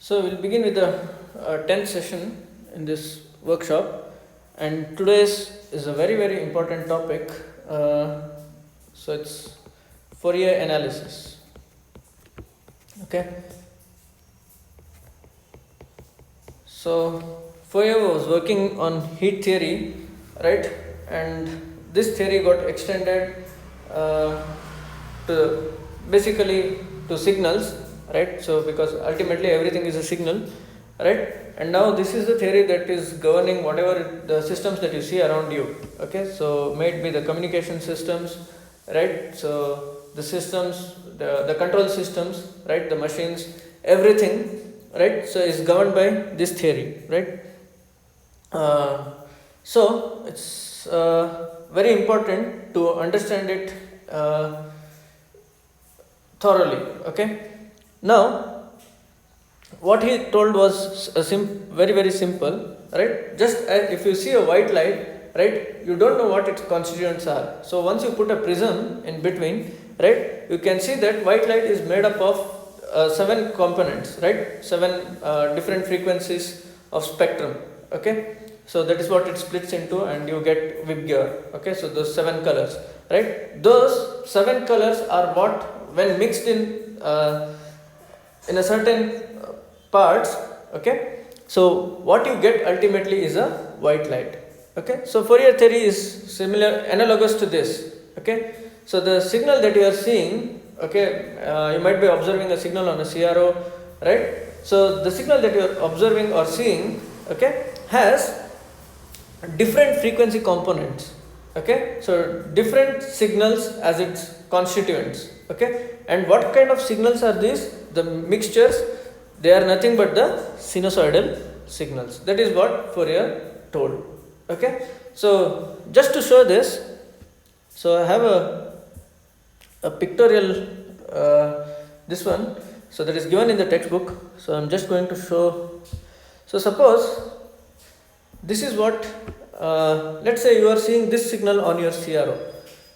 So we'll begin with the 10th session in this workshop, and today's is a very important topic. So it's Fourier analysis. Okay. So Fourier was working on heat theory, right? And this theory got extended to basically to signals, right? So because ultimately everything is a signal, right? And now this is the theory that is governing whatever the systems that you see around you. Okay, so may it be the communication systems, right? So the systems, the control systems, right? The machines, everything, right? So is governed by this theory, right? So it's very important to understand it thoroughly. Okay. Now, what he told was very simple, right? Just if you see a white light, right, you don't know what its constituents are. So once you put a prism in between, right, you can see that white light is made up of 7 components, right? 7 different frequencies of spectrum. Okay. So that is what it splits into, and you get Vibgyor. Okay. So those 7 colors, right? Those 7 colors are what, when mixed in a certain parts, okay, so what you get ultimately is a white light. Okay, so Fourier theory is similar, analogous to this. Okay, so the signal that you are seeing, okay, you might be observing a signal on a CRO, right? So the signal that you are observing or seeing, okay, has different frequency components. Okay, so different signals as its constituents. Okay, and what kind of signals are these? The mixtures, they are nothing but the sinusoidal signals. That is what Fourier told. Okay, so just to show this, so I have a pictorial, this one, so that is given in the textbook. So I'm just going to show. So suppose this is what, let's say you are seeing this signal on your CRO.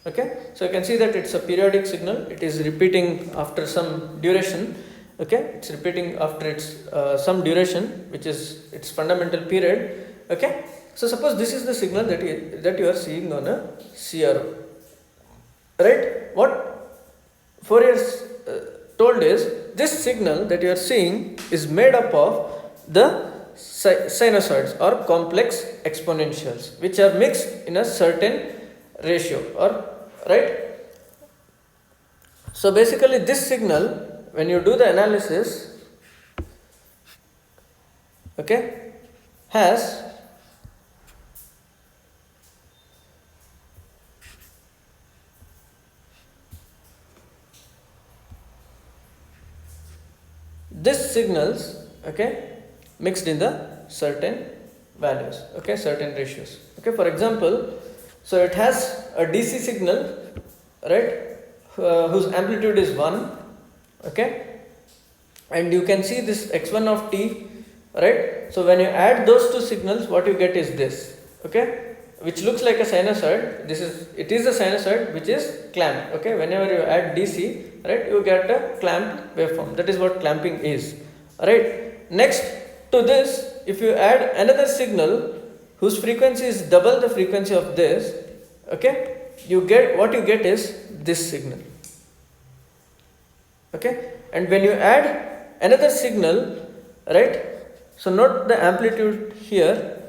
Okay, so you can see that it's a periodic signal. It is repeating after some duration. Okay, it's repeating after its some duration, which is its fundamental period. Okay, so suppose this is the signal that you are seeing on a CRO, right? What Fourier told is, this signal that you are seeing is made up of the sinusoids or complex exponentials, which are mixed in a certain ratio, or right. So basically this signal, when you do the analysis, okay, has this signals, okay, mixed in the certain values, okay, certain ratios. Okay, for example, so it has a DC signal, right, whose amplitude is 1, okay, and you can see this x1 of t, right. So when you add those two signals, what you get is this, okay, which looks like a sinusoid. It is a sinusoid which is clamped. Okay, whenever you add DC, right, you get a clamped waveform. That is what clamping is, right. Next to this, if you add another signal whose frequency is double the frequency of this, okay, you get, what you get is this signal. Okay, and when you add another signal, right, so note the amplitude here.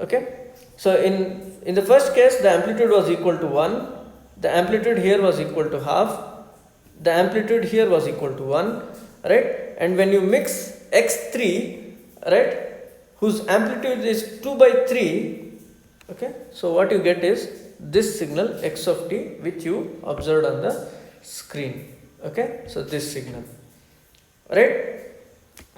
Okay, so in the first case the amplitude was equal to 1, the amplitude here was equal to half, the amplitude here was equal to 1, right, and when you mix x3, right, whose amplitude is 2 by 3, okay, so what you get is this signal x of t, which you observed on the screen. Okay, so this signal, right.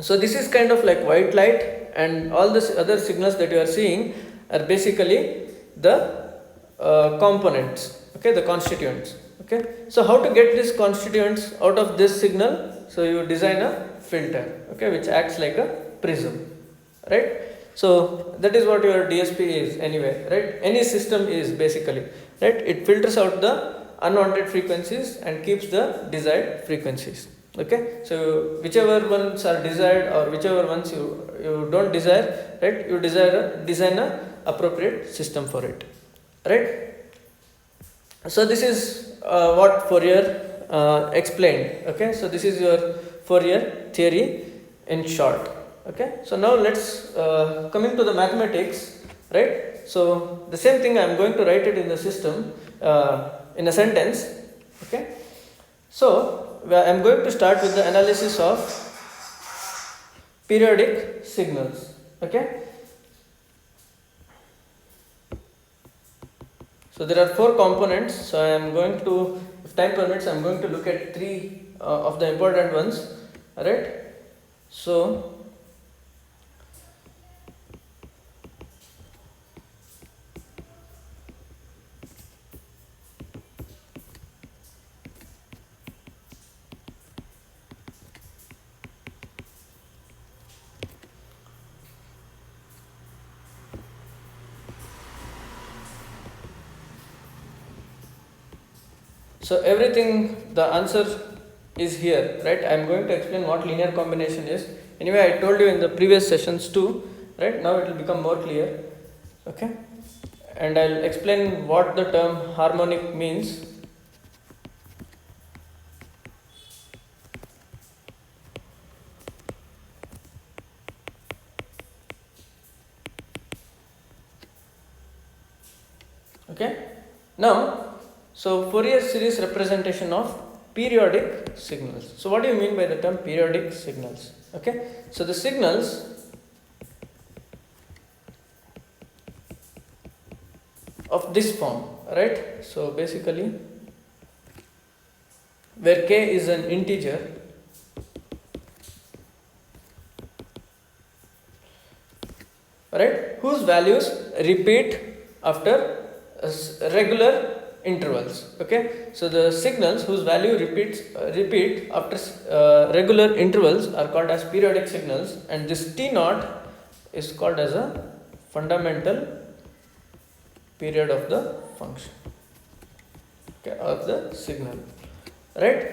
So this is kind of like white light, and all the other signals that you are seeing are basically the components, okay, the constituents. Okay, so how to get these constituents out of this signal? So you design a filter, okay, which acts like a prism, right. So that is what your DSP is anyway, right? Any system is basically, right? It filters out the unwanted frequencies and keeps the desired frequencies. Okay, so whichever ones are desired or whichever ones you don't desire, right, you design a appropriate system for it, right? So this is what Fourier explained. Okay, so this is your Fourier theory in short. Okay, so now let's coming to the mathematics, right? So the same thing I am going to write it in the system in a sentence. Okay, so I am going to start with the analysis of periodic signals. Okay, so there are 4 components. So I am going to, if time permits, I am going to look at 3 of the important ones. Alright, so so everything, the answer is here, right? I am going to explain what linear combination is. Anyway, I told you in the previous sessions too, right? Now it will become more clear. Okay, and I'll explain what the term harmonic means. Okay, now, so Fourier series representation of periodic signals. So what do you mean by the term periodic signals? Okay, so the signals of this form, right? So basically, where k is an integer, right, whose values repeat after regular intervals. Okay, so the signals whose value repeat after regular intervals are called as periodic signals, and this T naught is called as a fundamental period of the function, okay, of the signal, right?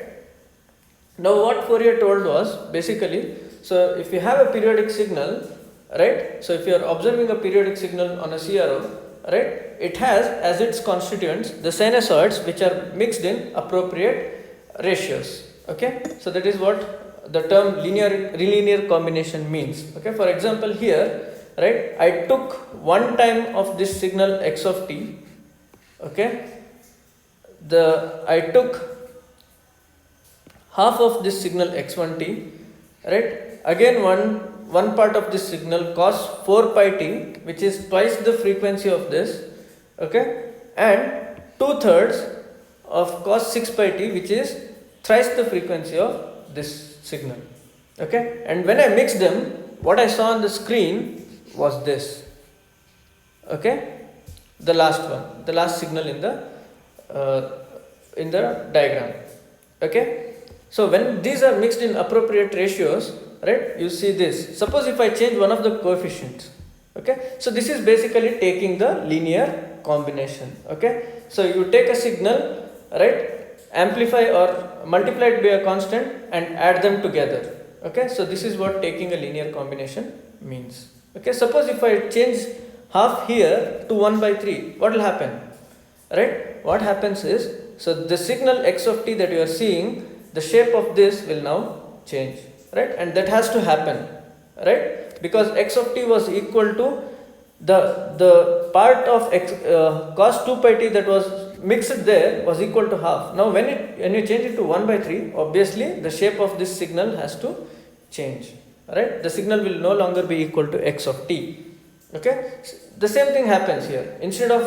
Now what Fourier told was basically, so if you have a periodic signal, right, so if you are observing a periodic signal on a CRO, right, it has as its constituents the sinusoids which are mixed in appropriate ratios. Okay, so that is what the term linear combination means. Okay, for example here, right, I took one time of this signal x of t. Okay, I took half of this signal x1t, right, again one part of this signal cos 4 pi t, which is twice the frequency of this, okay, and 2/3 of cos 6 pi t, which is thrice the frequency of this signal. Okay, and when I mixed them, what I saw on the screen was this. Okay, the last signal in the diagram. Okay, so when these are mixed in appropriate ratios, right, you see this. Suppose if I change one of the coefficients, okay, so this is basically taking the linear combination. Okay, so you take a signal, right, amplify or multiply it by a constant and add them together. Okay, so this is what taking a linear combination means. Okay, suppose if I change half here to 1/3, what will happen? Right, what happens is, so the signal x of t that you are seeing, the shape of this will now change, right, and that has to happen, right, because x of t was equal to the part of x cos 2 pi t that was mixed there was equal to half. Now when you change it to 1/3, obviously the shape of this signal has to change, right, the signal will no longer be equal to x of t. Okay, the same thing happens here. Instead of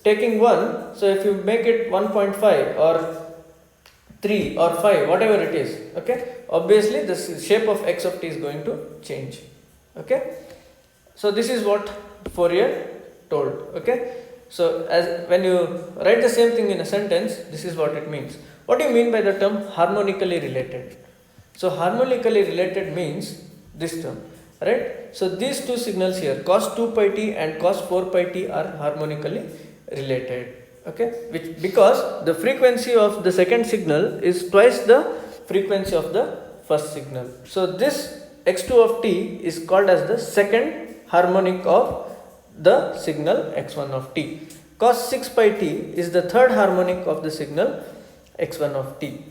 taking 1, so if you make it 1.5 or 3 or 5, whatever it is, okay, obviously the shape of x of t is going to change. Okay, so this is what Fourier told. Okay, so as when you write the same thing in a sentence, this is what it means. What do you mean by the term harmonically related? So harmonically related means this term, right? So these two signals here, cos 2 pi t and cos 4 pi t, are harmonically related. Okay, which because the frequency of the second signal is twice the frequency of the first signal. So this x2 of t is called as the second harmonic of the signal x1 of t. Cos 6 pi t is the third harmonic of the signal x1 of t.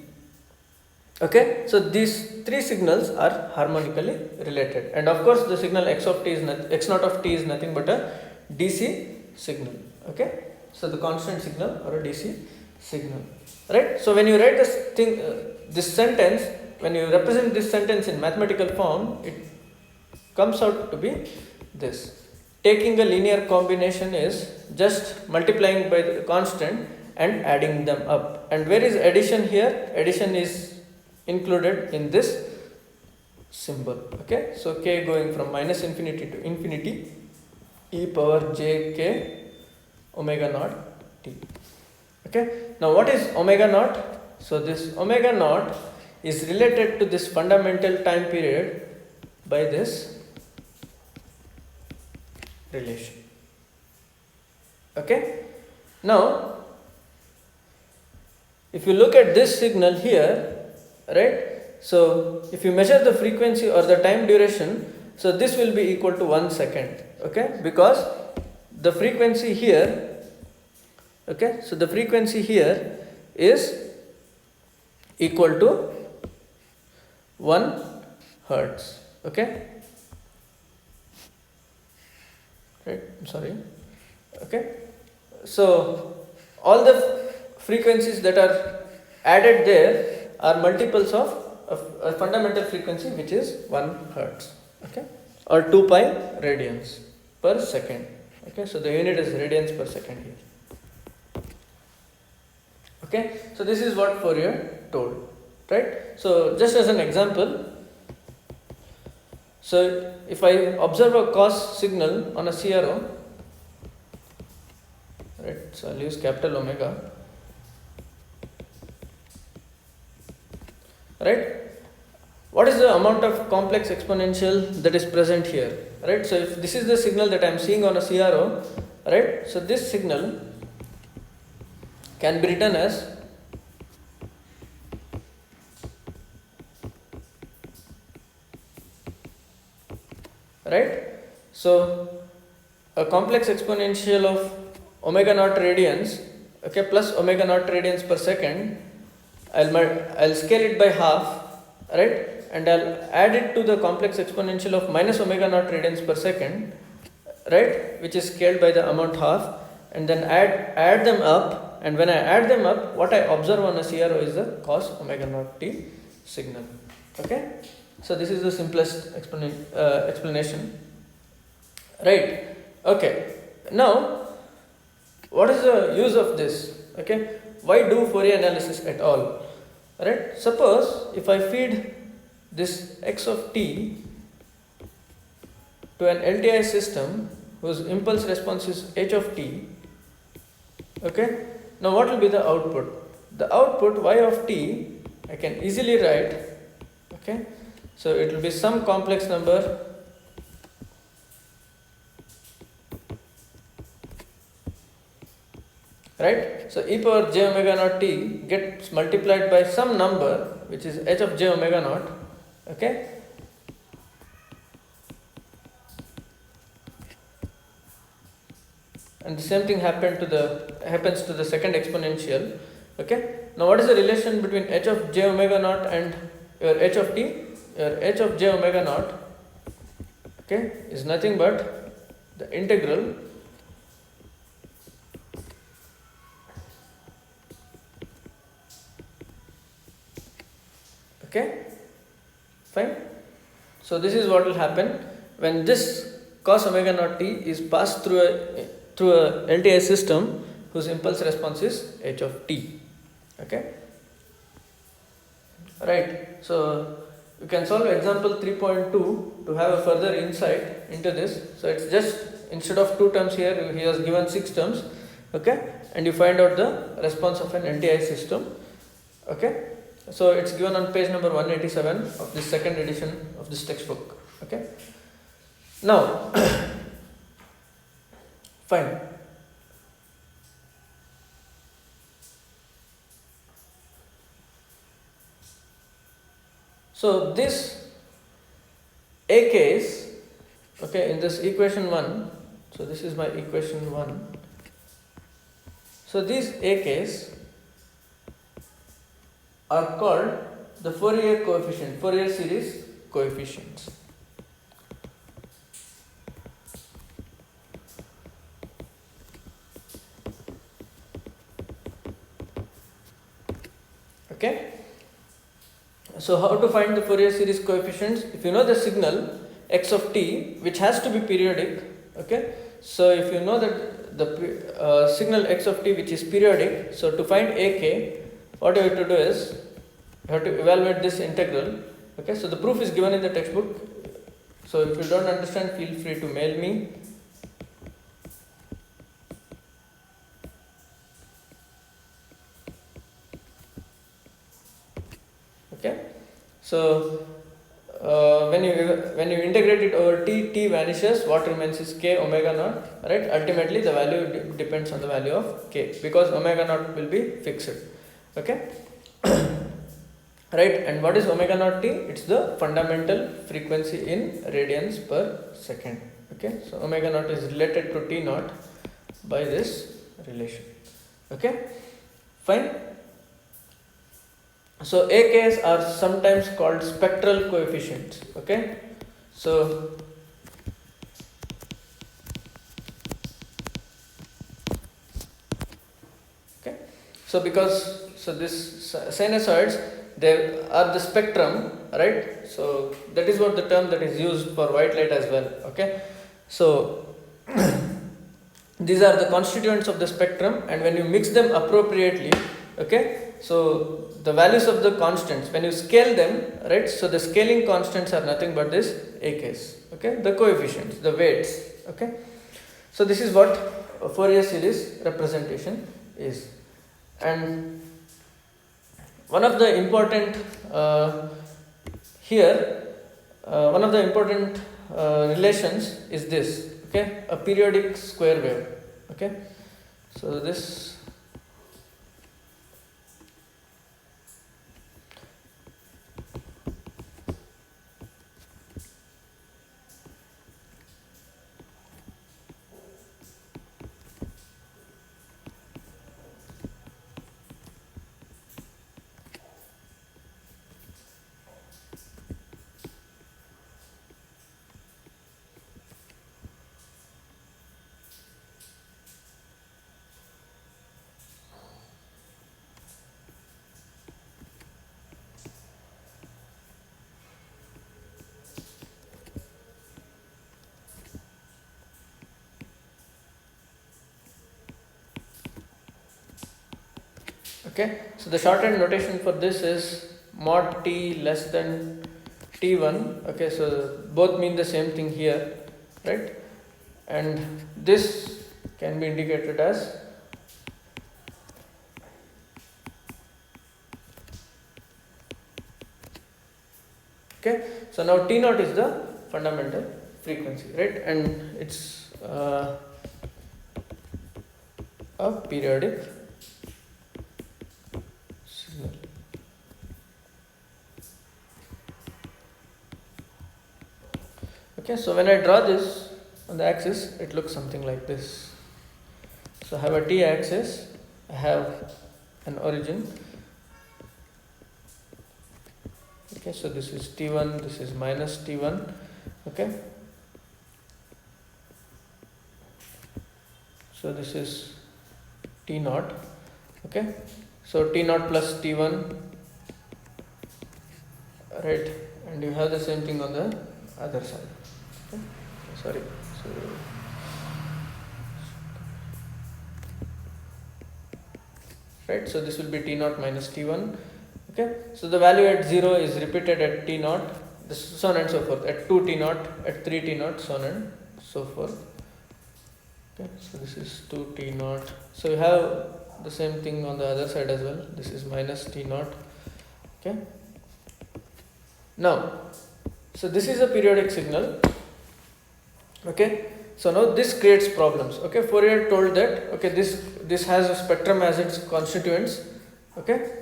Okay, so these three signals are harmonically related, and of course the signal x of t is x0 of t is nothing but a DC signal. Okay, so the constant signal or a DC signal, right? So when you write this sentence, when you represent this sentence in mathematical form, it comes out to be this. Taking a linear combination is just multiplying by the constant and adding them up. And where is addition here? Addition is included in this symbol. Okay, so k going from minus infinity to infinity, e power j k omega naught t. Okay, now what is omega naught? So this omega naught is related to this fundamental time period by this relation. Okay, now if you look at this signal here, right, so if you measure the frequency or the time duration, so this will be equal to 1 second. Okay, because the frequency here, okay, so the frequency here is equal to 1 hertz. Okay, right, sorry. Okay, so all the frequencies that are added there are multiples of a fundamental frequency, which is 1 hertz. Okay, or 2 pi radians per second. Okay, so the unit is radians per second here. Okay, so this is what Fourier told, right? So just as an example, so if I observe a cos signal on a CRO, right, so I'll use capital omega, right? What is the amount of complex exponential that is present here, right? So if this is the signal that I am seeing on a CRO, right, so this signal can be written as right, so a complex exponential of omega naught radians, okay, plus omega naught radians per second, I'll scale it by half, right, and I'll add it to the complex exponential of minus omega naught radians per second, right, which is scaled by the amount half, and then add them up, and when I add them up, what I observe on a CRO is the cos omega naught t signal. Okay, so this is the simplest explanation, right? Okay, now what is the use of this? Okay, why do Fourier analysis at all? Right, suppose if I feed this x of t to an LTI system whose impulse response is h of t, okay, now what will be the output? The output y of t I can easily write, okay, so it will be some complex number right, so e power j omega naught t gets multiplied by some number which is h of j omega naught, okay, and the same thing happens to the second exponential. Okay, now what is the relation between h of j omega naught and your h of t? Your h of j omega naught, okay, is nothing but the integral okay, fine. So this is what will happen when this cos omega naught t is passed through a LTI system whose impulse response is h of t. Okay, right, so you can solve example 3.2 to have a further insight into this. So it's just, instead of 2 terms here, he has given 6 terms, okay, and you find out the response of an LTI system. Okay, so it's given on page number 187 of this second edition of this textbook. Okay, now fine. So this a case, okay, in this equation 1, so this is my equation 1. So these a case are called the Fourier series coefficients. Okay. So how to find the Fourier series coefficients? If you know the signal x of t, which has to be periodic, okay. So if you know that the signal x of t which is periodic, so to find ak, what you have to do is you have to evaluate this integral. Okay. So the proof is given in the textbook. So if you don't understand, feel free to mail me. Okay. So when you integrate it over t vanishes. What remains is k omega naught. Right. Ultimately, the value depends on the value of k, because omega naught will be fixed. Okay. Right. And what is omega naught t? It's the fundamental frequency in radians per second. Okay. So omega naught is related to t naught by this relation. Okay. Fine. So AKs are sometimes called spectral coefficients. Okay. So okay. So because this sinusoids, they are the spectrum, right? So that is what the term that is used for white light as well. Okay. So these are the constituents of the spectrum, and when you mix them appropriately, okay, so the values of the constants, when you scale them, right, so the scaling constants are nothing but this AKs, okay, the coefficients, the weights, okay. So this is what a Fourier series representation is. And one of the important one of the important relations is this, okay, a periodic square wave. Okay, so this okay, so the shorthand notation for this is mod t less than t1. Okay, so both mean the same thing here, right? And this can be indicated as okay. So now t naught is the fundamental frequency, right? And it's a periodic signal. Okay, so when I draw this on the axis, it looks something like this. So I have a t axis, I have an origin. Okay, so this is t1, this is minus t1. Okay, so this is t naught. Okay, so t naught plus t1, right? And you have the same thing on the other side. Okay? Sorry. So right, so this will be t naught minus t1. Okay, so the value at 0 is repeated at t naught, so on and so forth, at 2 t naught, at 3 t naught, so on and so forth. Okay, so this is 2 t naught. So you have the same thing on the other side as well. This is minus t naught. Okay, now so this is a periodic signal. Okay, so now this creates problems. Okay, Fourier told that okay, this has a spectrum as its constituents. Okay,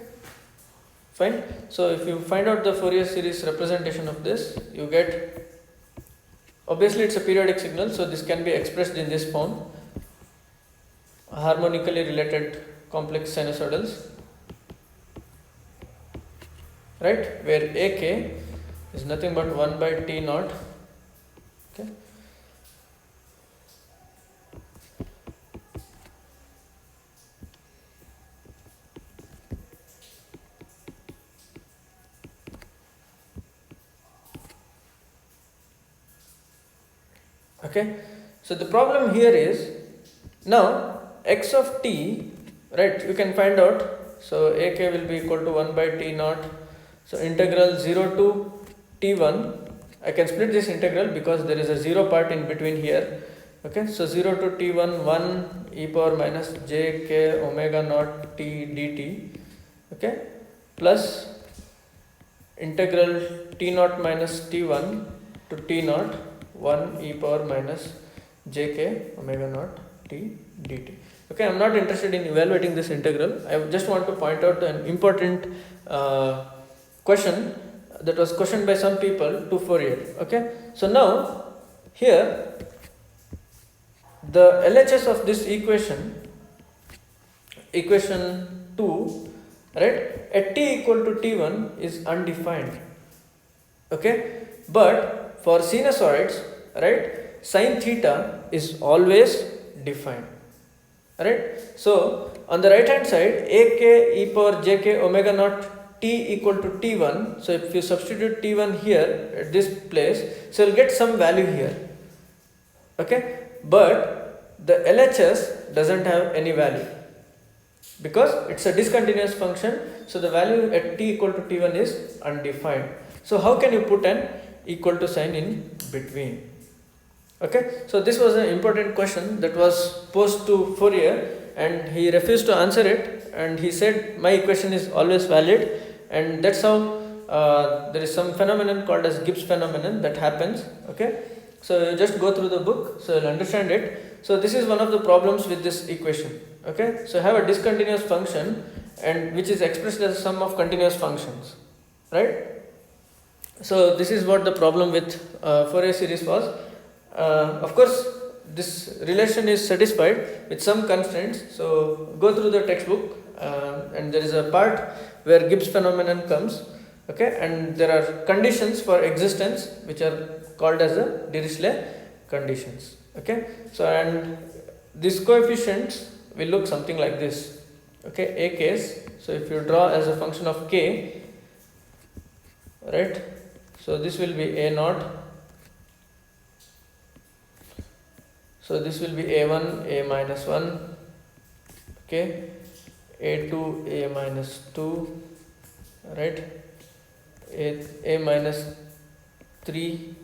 Fine. So if you find out the Fourier series representation of this, you get, obviously it's a periodic signal, so this can be expressed in this form: harmonically related complex sinusoidals, right, where AK is nothing but 1 by T naught. Okay. Okay, so the problem here is, now x of t, right, you can find out. So AK will be equal to 1 by T naught. So integral 0 to T1, I can split this integral because there is a 0 part in between here. Okay, so 0 to T1 1 e power minus j k omega naught t dt. Okay, plus integral T naught minus T1 to T naught 1 e power minus jk omega naught t dt. Okay, I am not interested in evaluating this integral. I just want to point out an important question that was questioned by some people to Fourier. Okay, so now here the LHS of this equation 2, right, at t equal to T1 is undefined. Okay, but for sinusoids, right, sin theta is always defined. Right, so on the right hand side, AK e power jk omega naught t equal to T1. So if you substitute T1 here at this place, so you'll get some value here. Okay, but the LHS doesn't have any value because it's a discontinuous function. So the value at t equal to T1 is undefined. So how can you put an equal to sign in between? Okay, so this was an important question that was posed to Fourier and he refused to answer it, and he said my equation is always valid, and that's how there is some phenomenon called as Gibbs phenomenon that happens. Okay, so you just go through the book, so you'll understand it. So this is one of the problems with this equation. Okay, so have a discontinuous function and which is expressed as a sum of continuous functions, right? So this is what the problem with Fourier series was. Of course, this relation is satisfied with some constraints. So go through the textbook, and there is a part where Gibbs phenomenon comes. Okay, and there are conditions for existence which are called as the Dirichlet conditions. Okay, so and these coefficients will look something like this. Okay, a case. So if you draw as a function of k, right? So this will be a naught. So this will be a1, a minus 1, okay, a2, a minus 2, right, a minus 3,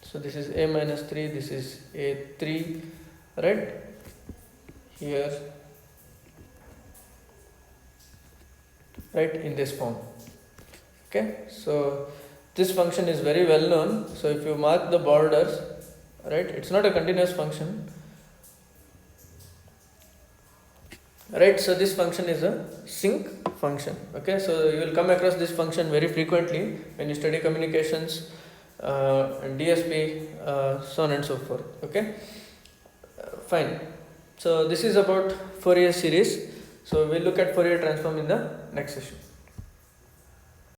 so this is a minus 3, this is a3, right, here, right, in this form. Okay, so this function is very well known. So if you mark the borders, right, it's not a continuous function, right? So this function is a sinc function. Okay, so you will come across this function very frequently when you study communications and DSP, so on and so forth. Okay, fine. So this is about Fourier series. So we'll look at Fourier transform in the next session.